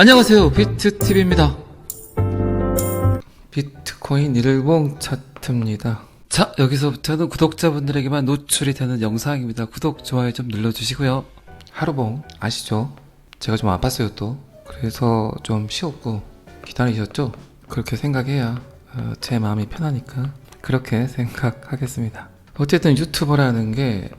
안녕하세요, 비트TV입니다. 비트코인 일봉 차트입니다. 자, 여기서부터는 구독자분들에게만 노출이 되는 영상입니다. 구독, 좋아요 좀 눌러주시고요. 하루봉 아시죠? 제가 좀 아팠어요 또. 그래서 좀 쉬었고 기다리셨죠? 그렇게 생각해야 제 마음이 편하니까 그렇게 생각하겠습니다. 어쨌든 유튜버라는 게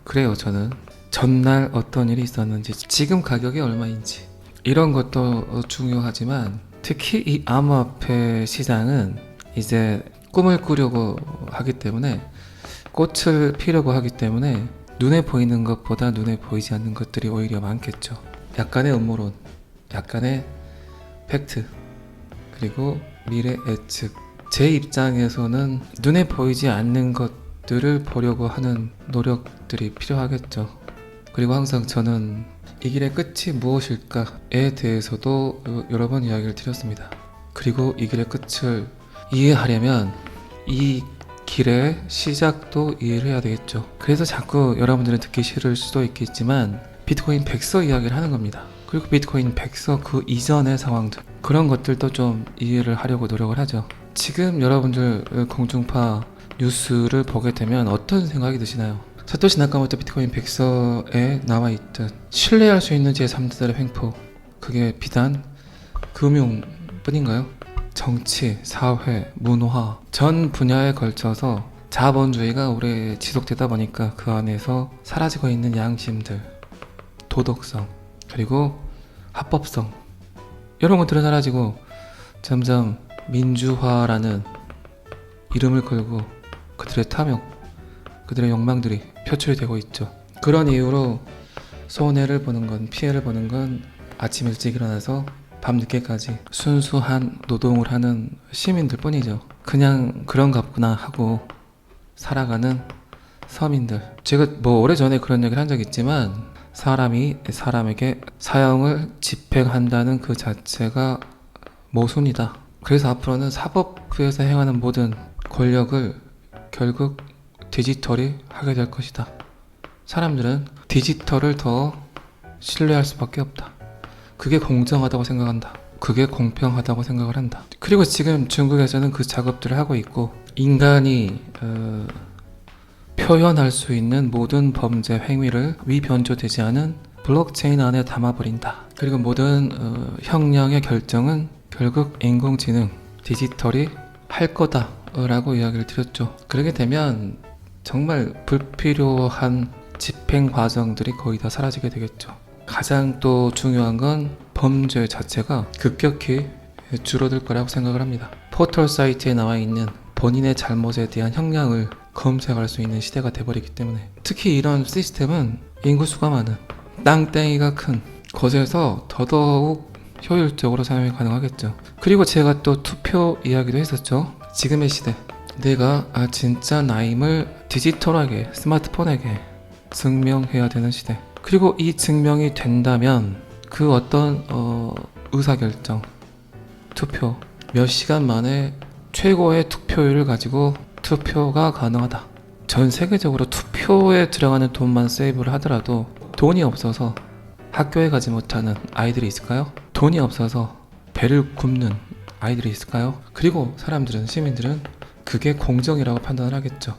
그래요. 저는 전날 어떤 일이 있었는지, 지금 가격이 얼마인지 이런 것도 중요하지만, 특히 이 암호화폐 시장은 이제 꿈을 꾸려고 하기 때문에, 꽃을 피려고 하기 때문에 눈에 보이는 것보다 눈에 보이지 않는 것들이 오히려 많겠죠. 약간의 음모론, 약간의 팩트, 그리고 미래 예측. 제 입장에서는 눈에 보이지 않는 것들을 보려고 하는 노력들이 필요하겠죠. 그리고 항상 저는 이 길의 끝이 무엇일까에 대해서도 여러 번 이야기를 드렸습니다. 그리고 이 길의 끝을 이해하려면 이 길의 시작도 이해를 해야 되겠죠. 그래서 자꾸 여러분들은 듣기 싫을 수도 있겠지만 비트코인 백서 이야기를 하는 겁니다. 그리고 비트코인 백서 그 이전의 상황들, 그런 것들도 좀 이해를 하려고 노력을 하죠. 지금 여러분들 공중파 뉴스를 보게 되면 어떤 생각이 드시나요? 사토시 나카모토 비트코인 백서에 나와있듯 신뢰할 수 있는 제3자들의 횡포, 그게 비단 금융뿐인가요? 정치, 사회, 문화 전 분야에 걸쳐서 자본주의가 오래 지속되다 보니까 그 안에서 사라지고 있는 양심들, 도덕성, 그리고 합법성, 이런 것들은 사라지고 점점 민주화라는 이름을 걸고 그들의 탐욕, 그들의 욕망들이 표출이 되고 있죠. 그런 이유로 손해를 보는 건, 피해를 보는 건 아침 일찍 일어나서 밤늦게까지 순수한 노동을 하는 시민들 뿐이죠. 그냥 그런갑구나 하고 살아가는 서민들. 제가 오래전에 그런 얘기를 한 적이 있지만, 사람이 사람에게 사형을 집행한다는 그 자체가 모순이다. 그래서 앞으로는 사법부에서 행하는 모든 권력을 결국 디지털이 하게 될 것이다. 사람들은 디지털을 더 신뢰할 수밖에 없다. 그게 공정하다고 생각한다. 그게 공평하다고 생각을 한다. 그리고 지금 중국에서는 그 작업들을 하고 있고, 인간이 표현할 수 있는 모든 범죄 행위를 위변조되지 않은 블록체인 안에 담아버린다. 그리고 모든 형량의 결정은 결국 인공지능, 디지털이 할 거다라고 이야기를 드렸죠. 그렇게 되면 정말 불필요한 집행 과정들이 거의 다 사라지게 되겠죠. 가장 또 중요한 건 범죄 자체가 급격히 줄어들 거라고 생각을 합니다. 포털 사이트에 나와 있는 본인의 잘못에 대한 형량을 검색할 수 있는 시대가 돼버리기 때문에, 특히 이런 시스템은 인구수가 많은, 땅덩이가 큰 곳에서 더더욱 효율적으로 사용이 가능하겠죠. 그리고 제가 또 투표 이야기도 했었죠. 지금의 시대, 내가 진짜 나임을 디지털하게, 스마트폰에게 증명해야 되는 시대. 그리고 이 증명이 된다면 그 어떤 의사결정, 투표, 몇 시간 만에 최고의 투표율을 가지고 투표가 가능하다. 전 세계적으로 투표에 들어가는 돈만 세이브를 하더라도 돈이 없어서 학교에 가지 못하는 아이들이 있을까요? 돈이 없어서 배를 굽는 아이들이 있을까요? 그리고 사람들은, 시민들은 그게 공정이라고 판단을 하겠죠.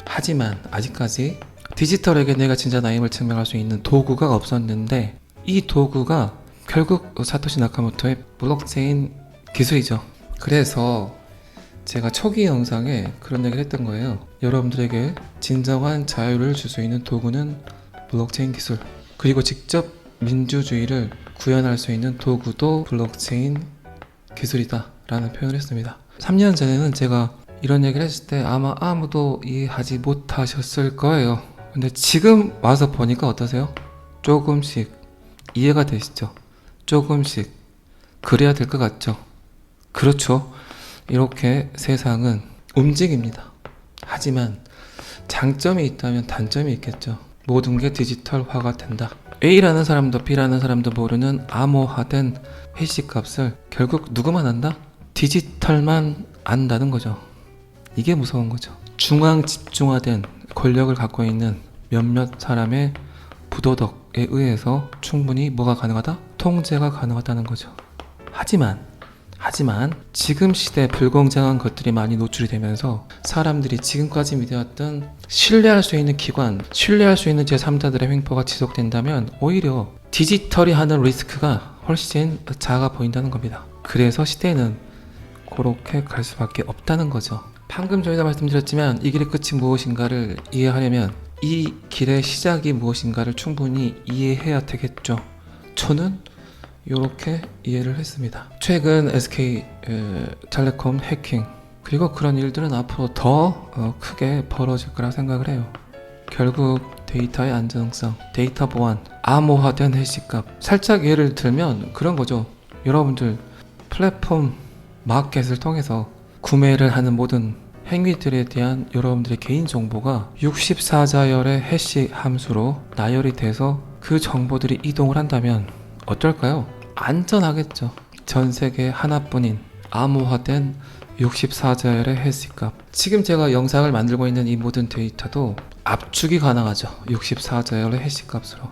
하지만 아직까지 디지털에게 내가 진짜 나임을 증명할 수 있는 도구가 없었는데, 이 도구가 결국 사토시 나카모토의 블록체인 기술이죠. 그래서 제가 초기 영상에 그런 얘기를 했던 거예요. 여러분들에게 진정한 자유를 줄 수 있는 도구는 블록체인 기술, 그리고 직접 민주주의를 구현할 수 있는 도구도 블록체인 기술이다 라는 표현을 했습니다. 3년 전에는 제가 이런 얘기를 했을 때 아마 아무도 이해하지 못하셨을 거예요. 근데 지금 와서 보니까 어떠세요? 조금씩 이해가 되시죠? 조금씩 그래야 될 것 같죠? 그렇죠. 이렇게 세상은 움직입니다. 하지만 장점이 있다면 단점이 있겠죠. 모든 게 디지털화가 된다. A라는 사람도 B라는 사람도 모르는 암호화된 해시값을 결국 누구만 안다? 디지털만 안다는 거죠. 이게 무서운 거죠. 중앙 집중화된 권력을 갖고 있는 몇몇 사람의 부도덕에 의해서 충분히 뭐가 가능하다? 통제가 가능하다는 거죠. 하지만 지금 시대에 불공정한 것들이 많이 노출이 되면서 사람들이 지금까지 믿어왔던 신뢰할 수 있는 기관, 신뢰할 수 있는 제3자들의 횡포가 지속된다면 오히려 디지털이 하는 리스크가 훨씬 작아 보인다는 겁니다. 그래서 시대는 그렇게 갈 수밖에 없다는 거죠. 방금 전에도 말씀드렸지만 이 길의 끝이 무엇인가를 이해하려면 이 길의 시작이 무엇인가를 충분히 이해해야 되겠죠. 저는 이렇게 이해를 했습니다. 최근 SK텔레콤 해킹 그리고 그런 일들은 앞으로 더 크게 벌어질 거라 생각을 해요. 결국 데이터의 안전성, 데이터 보안, 암호화된 해시값 살짝 예를 들면 그런 거죠. 여러분들 플랫폼 마켓을 통해서 구매를 하는 모든 행위들에 대한 여러분들의 개인정보가 64자열의 해시 함수로 나열이 돼서 그 정보들이 이동을 한다면 어떨까요? 안전하겠죠. 전 세계 하나뿐인 암호화된 64자열의 해시값. 지금 제가 영상을 만들고 있는 이 모든 데이터도 압축이 가능하죠. 64자열의 해시값으로.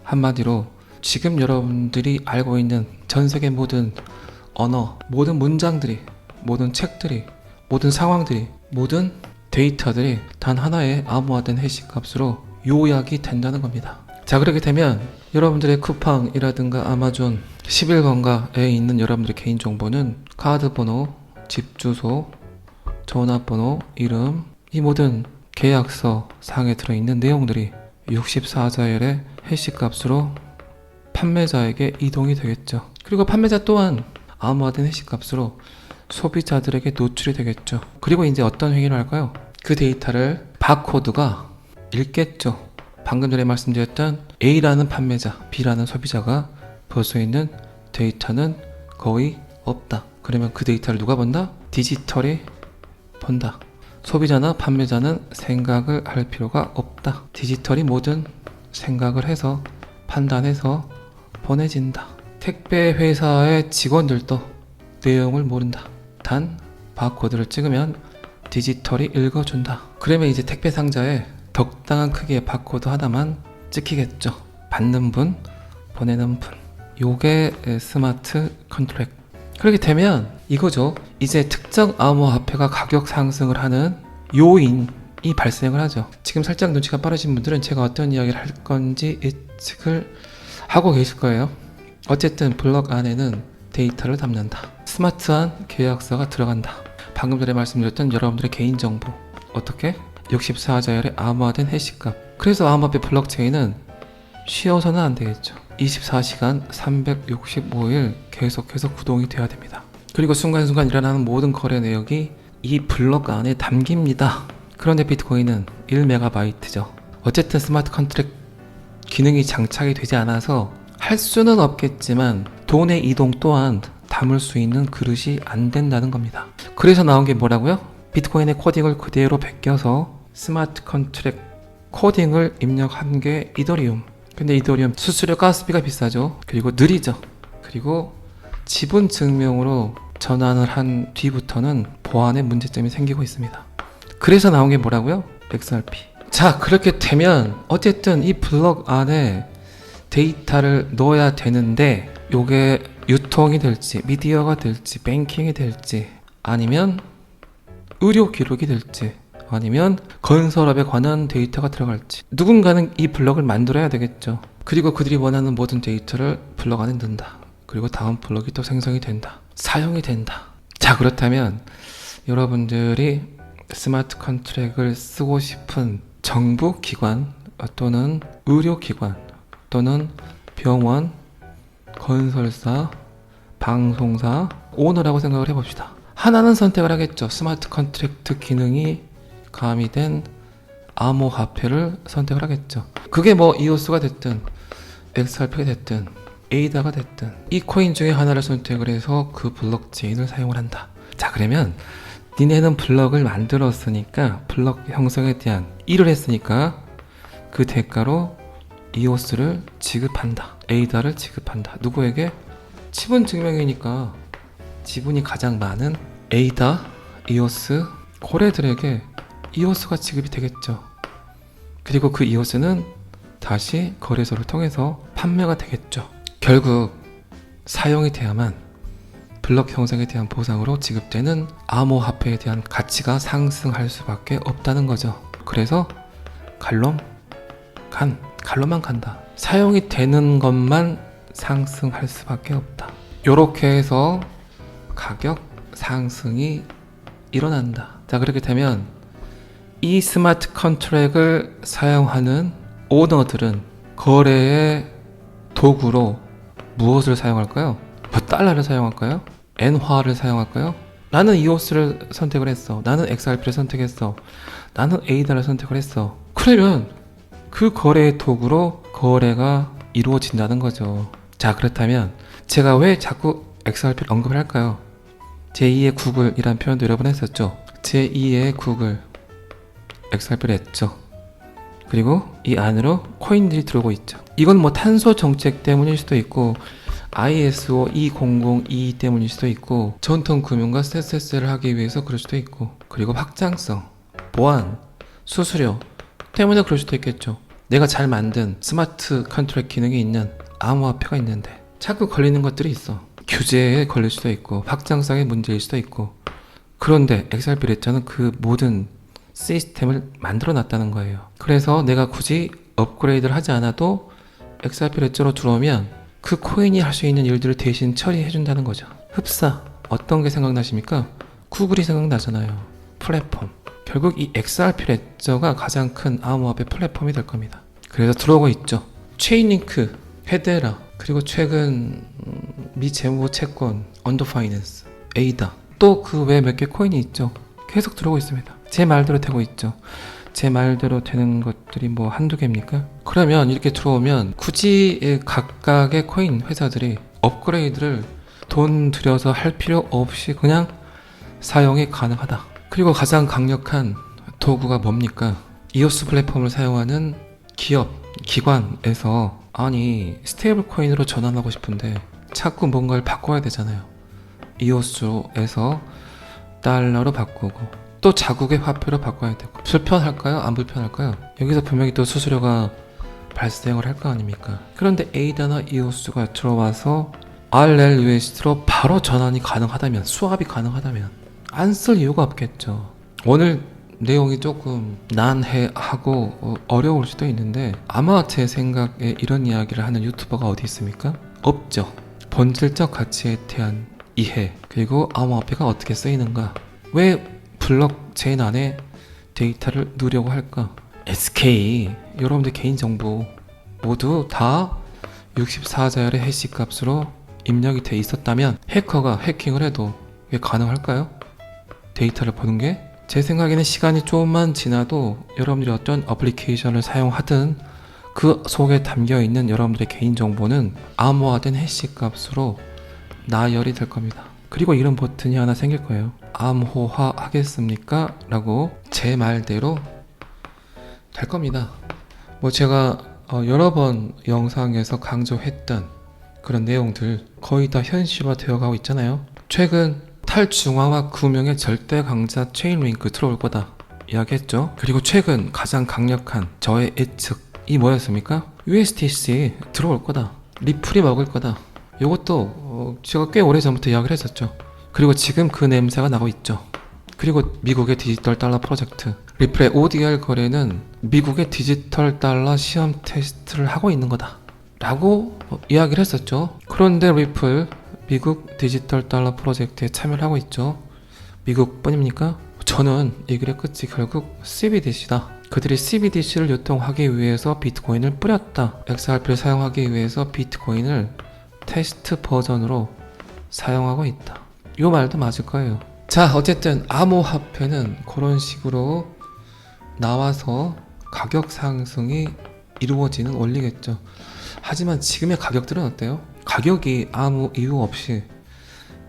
한마디로 지금 여러분들이 알고 있는 전 세계 모든 언어, 모든 문장들이, 모든 책들이, 모든 상황들이, 모든 데이터들이 단 하나의 암호화된 해시값으로 요약이 된다는 겁니다. 자, 그렇게 되면 여러분들의 쿠팡이라든가 아마존 11번가에 있는 여러분들의 개인정보는 카드 번호, 집 주소, 전화번호, 이름, 이 모든 계약서 상에 들어있는 내용들이 64자열의 해시값으로 판매자에게 이동이 되겠죠. 그리고 판매자 또한 암호화된 해시값으로 소비자들에게 노출이 되겠죠. 그리고 이제 어떤 행위를 할까요? 그 데이터를 바코드가 읽겠죠. 방금 전에 말씀드렸던 A라는 판매자, B라는 소비자가 볼 수 있는 데이터는 거의 없다. 그러면 그 데이터를 누가 본다? 디지털이 본다. 소비자나 판매자는 생각을 할 필요가 없다. 디지털이 모든 생각을 해서 판단해서 보내진다. 택배 회사의 직원들도 내용을 모른다. 단 바코드를 찍으면 디지털이 읽어준다. 그러면 이제 택배 상자에 적당한 크기의 바코드 하나만 찍히겠죠. 받는 분, 보내는 분. 요게 스마트 컨트랙. 그렇게 되면 이거죠. 이제 특정 암호화폐가 가격 상승을 하는 요인이 발생을 하죠. 지금 살짝 눈치가 빠르신 분들은 제가 어떤 이야기를 할 건지 예측을 하고 계실 거예요. 어쨌든 블록 안에는 데이터를 담는다. 스마트한 계약서가 들어간다. 방금 전에 말씀드렸던 여러분들의 개인정보. 어떻게? 64자열의 암호화된 해시값. 그래서 암호화폐 블록체인은 쉬어서는 안 되겠죠. 24시간 365일 계속해서 구동이 돼야 됩니다. 그리고 순간순간 일어나는 모든 거래 내역이 이 블록 안에 담깁니다. 그런데 비트코인은 1MB죠. 어쨌든 스마트 컨트랙 기능이 장착이 되지 않아서 할 수는 없겠지만 돈의 이동 또한 담을 수 있는 그릇이 안 된다는 겁니다. 그래서 나온 게 뭐라고요? 비트코인의 코딩을 그대로 베껴서 스마트 컨트랙 코딩을 입력한 게 이더리움. 근데 이더리움 수수료 가스비가 비싸죠. 그리고 느리죠. 그리고 지분 증명으로 전환을 한 뒤부터는 보안에 문제점이 생기고 있습니다. 그래서 나온 게 뭐라고요? XRP. 자, 그렇게 되면 어쨌든 이 블록 안에 데이터를 넣어야 되는데 요게 유통이 될지 미디어가 될지 뱅킹이 될지 아니면 의료 기록이 될지 아니면 건설업에 관한 데이터가 들어갈지 누군가는 이 블록을 만들어야 되겠죠. 그리고 그들이 원하는 모든 데이터를 블록 안에 넣는다. 그리고 다음 블록이 또 생성이 된다. 사용이 된다. 자, 그렇다면 여러분들이 스마트 컨트랙을 쓰고 싶은 정부 기관 또는 의료 기관 또는 병원, 건설사, 방송사, 오너라고 생각을 해봅시다. 하나는 선택을 하겠죠. 스마트 컨트랙트 기능이 가미된 암호화폐를 선택을 하겠죠. 그게 뭐 이오스가 됐든 XRP가 됐든 에이다가 됐든 이 코인 중에 하나를 선택을 해서 그 블록체인을 사용을 한다. 자, 그러면 니네는 블록을 만들었으니까 블록 형성에 대한 일을 했으니까 그 대가로 이오스를 지급한다. 에이다를 지급한다. 누구에게? 지분 증명이니까 지분이 가장 많은 에이다, 이오스 고래들에게 이오스가 지급이 되겠죠. 그리고 그 이오스는 다시 거래소를 통해서 판매가 되겠죠. 결국 사용이 돼야만 블록 형성에 대한 보상으로 지급되는 암호화폐에 대한 가치가 상승할 수밖에 없다는 거죠. 그래서 갈로만 간다. 사용이 되는 것만 상승할 수밖에 없다. 요렇게 해서 가격 상승이 일어난다. 자, 그렇게 되면 이 스마트 컨트랙을 사용하는 오너들은 거래의 도구로 무엇을 사용할까요? 뭐 달러를 사용할까요? 엔화를 사용할까요? 나는 이오스를 선택을 했어. 나는 XRP를 선택했어. 나는 에이다를 선택을 했어. 그러면 그 거래의 도구로 거래가 이루어진다는 거죠. 자, 그렇다면 제가 왜 자꾸 XRP를 언급을 할까요? 제2의 구글이란 표현도 여러 번 했었죠. 제2의 구글 XRP를 했죠. 그리고 이 안으로 코인들이 들어오고 있죠. 이건 뭐 탄소 정책 때문일 수도 있고 ISO 20022 때문일 수도 있고 전통 금융과 세세세를 하기 위해서 그럴 수도 있고 그리고 확장성, 보안, 수수료 때문에 그럴 수도 있겠죠. 내가 잘 만든 스마트 컨트랙 기능이 있는 암호화폐가 있는데 자꾸 걸리는 것들이 있어. 규제에 걸릴 수도 있고 확장성의 문제일 수도 있고 그런데 XRP 레저는 그 모든 시스템을 만들어 놨다는 거예요. 그래서 내가 굳이 업그레이드를 하지 않아도 XRP 레저로 들어오면 그 코인이 할 수 있는 일들을 대신 처리해 준다는 거죠. 흡사 어떤 게 생각나십니까? 구글이 생각나잖아요. 플랫폼. 결국 이 XRP 레저가 가장 큰 암호화폐 플랫폼이 될 겁니다. 그래서 들어오고 있죠. 체인링크, 헤데라, 그리고 최근 미 재무 채권, 언더파이낸스, 에이다 또 그 외에 몇 개 코인이 있죠. 계속 들어오고 있습니다. 제 말대로 되고 있죠. 제 말대로 되는 것들이 뭐 한두 개입니까? 그러면 이렇게 들어오면 굳이 각각의 코인 회사들이 업그레이드를 돈 들여서 할 필요 없이 그냥 사용이 가능하다. 그리고 가장 강력한 도구가 뭡니까? 이오스 플랫폼을 사용하는 기업, 기관에서 아니 스테이블 코인으로 전환하고 싶은데 자꾸 뭔가를 바꿔야 되잖아요. 이오스에서 달러로 바꾸고 또 자국의 화폐로 바꿔야 되고 불편할까요? 안 불편할까요? 여기서 분명히 또 수수료가 발생을 할 거 아닙니까? 그런데 에이다나 이오스가 들어와서 RLUSD로 바로 전환이 가능하다면, 수합이 가능하다면 안 쓸 이유가 없겠죠. 오늘 내용이 조금 난해하고 어려울 수도 있는데 아마 제 생각에 이런 이야기를 하는 유튜버가 어디 있습니까? 없죠. 본질적 가치에 대한 이해, 그리고 암호화폐가 어떻게 쓰이는가, 왜 블록체인 안에 데이터를 넣으려고 할까? SK, 여러분들 개인정보 모두 다 64자열의 해시 값으로 입력이 돼 있었다면 해커가 해킹을 해도 이게 가능할까요? 데이터를 보는 게? 제 생각에는 시간이 조금만 지나도 여러분들이 어떤 어플리케이션을 사용하든 그 속에 담겨있는 여러분들의 개인정보는 암호화된 해시 값으로 나열이 될 겁니다. 그리고 이런 버튼이 하나 생길 거예요. 암호화 하겠습니까? 라고 제 말대로 될 겁니다. 뭐 제가 여러 번 영상에서 강조했던 그런 내용들 거의 다 현실화 되어 가고 있잖아요. 최근 탈중앙화 구명의 절대 강자 체인링크 들어올 거다 이야기했죠. 그리고 최근 가장 강력한 저의 예측이 뭐였습니까? USDC 들어올 거다. 리플이 먹을 거다. 이것도 제가 꽤 오래전부터 이야기를 했었죠. 그리고 지금 그 냄새가 나고 있죠. 그리고 미국의 디지털 달러 프로젝트 리플의 ODR 거래는 미국의 디지털 달러 시험 테스트를 하고 있는 거다 라고 이야기를 했었죠. 그런데 리플 미국 디지털 달러 프로젝트에 참여를 하고 있죠. 미국뿐입니까? 저는 이 글의 끝이 결국 CBDC다. 그들이 CBDC를 유통하기 위해서 비트코인을 뿌렸다. XRP를 사용하기 위해서 비트코인을 테스트 버전으로 사용하고 있다. 이 말도 맞을 거예요. 자, 어쨌든 암호화폐는 그런 식으로 나와서 가격 상승이 이루어지는 원리겠죠. 하지만 지금의 가격들은 어때요? 가격이 아무 이유 없이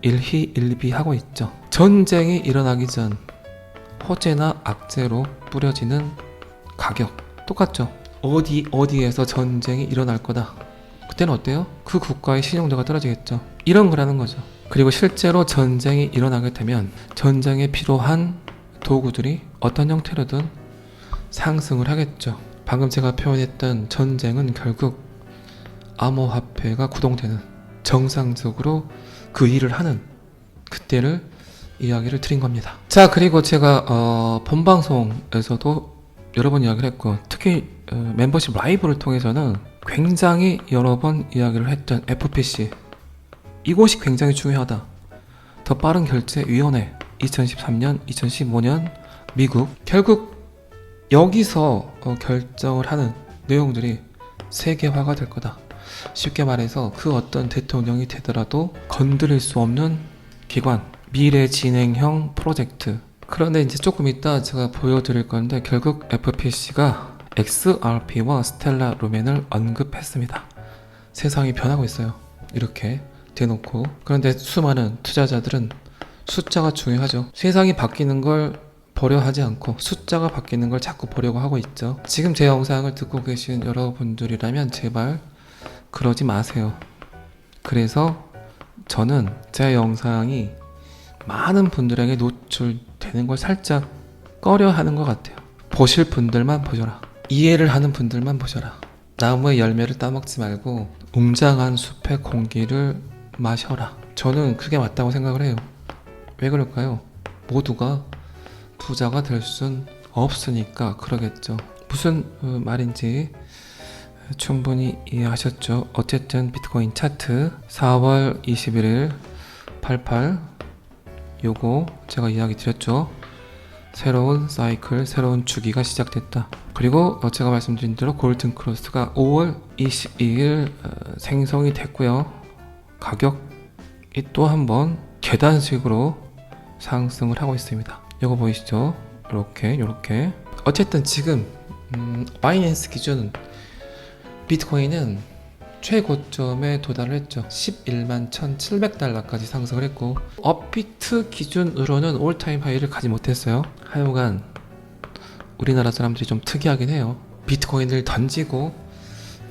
일희일비하고 있죠. 전쟁이 일어나기 전 호재나 악재로 뿌려지는 가격 똑같죠. 어디에서 전쟁이 일어날 거다. 그때는 어때요? 그 국가의 신용도가 떨어지겠죠. 이런 거라는 거죠. 그리고 실제로 전쟁이 일어나게 되면 전쟁에 필요한 도구들이 어떤 형태로든 상승을 하겠죠. 방금 제가 표현했던 전쟁은 결국 암호화폐가 구동되는, 정상적으로 그 일을 하는 그때를 이야기를 드린 겁니다. 자, 그리고 제가 본방송에서도 여러 번 이야기를 했고, 특히 멤버십 라이브를 통해서는 굉장히 여러 번 이야기를 했던 FPC, 이곳이 굉장히 중요하다. 더 빠른 결제위원회, 2013년, 2015년 미국, 결국 여기서 결정을 하는 내용들이 세계화가 될 거다. 쉽게 말해서 그 어떤 대통령이 되더라도 건드릴 수 없는 기관, 미래 진행형 프로젝트. 그런데 이제 조금 이따 제가 보여드릴 건데, 결국 FPC가 XRP와 스텔라 루멘을 언급했습니다. 세상이 변하고 있어요. 이렇게 대놓고. 그런데 수많은 투자자들은 숫자가 중요하죠. 세상이 바뀌는 걸 보려 하지 않고 숫자가 바뀌는 걸 자꾸 보려고 하고 있죠. 지금 제 영상을 듣고 계신 여러분들이라면 제발 그러지 마세요. 그래서 저는 제 영상이 많은 분들에게 노출되는 걸 살짝 꺼려 하는 것 같아요. 보실 분들만 보셔라. 이해를 하는 분들만 보셔라. 나무의 열매를 따먹지 말고 웅장한 숲의 공기를 마셔라. 저는 그게 맞다고 생각을 해요. 왜 그럴까요? 모두가 부자가 될 순 없으니까 그러겠죠. 무슨 말인지 충분히 이해하셨죠? 어쨌든 비트코인 차트 4월 21일 88, 요거 제가 이야기 드렸죠. 새로운 사이클, 새로운 주기가 시작됐다. 그리고 제가 말씀드린 대로 골든 크로스가 5월 22일 생성이 됐고요. 가격이 또 한번 계단식으로 상승을 하고 있습니다. 이거 보이시죠? 요렇게 어쨌든 지금 바이낸스 기준 비트코인은 최고점에 도달을 했죠. 11만 1,700달러까지 상승을 했고, 업비트 기준으로는 올타임 하이를 가지 못했어요. 하여간 우리나라 사람들이 좀 특이하긴 해요. 비트코인을 던지고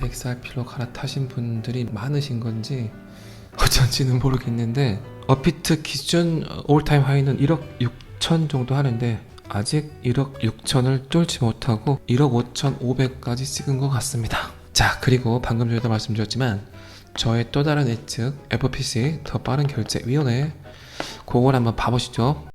XRP로 갈아타신 분들이 많으신 건지 어쩐지는 모르겠는데, 업비트 기준 올타임 하이는 1억 6천 정도 하는데 아직 1억 6천을 뚫지 못하고 1억 5,500까지 찍은 것 같습니다. 자, 그리고 방금 전에도 말씀드렸지만 저의 또 다른 예측 FPC 더 빠른 결제위원회, 그걸 한번 봐보시죠.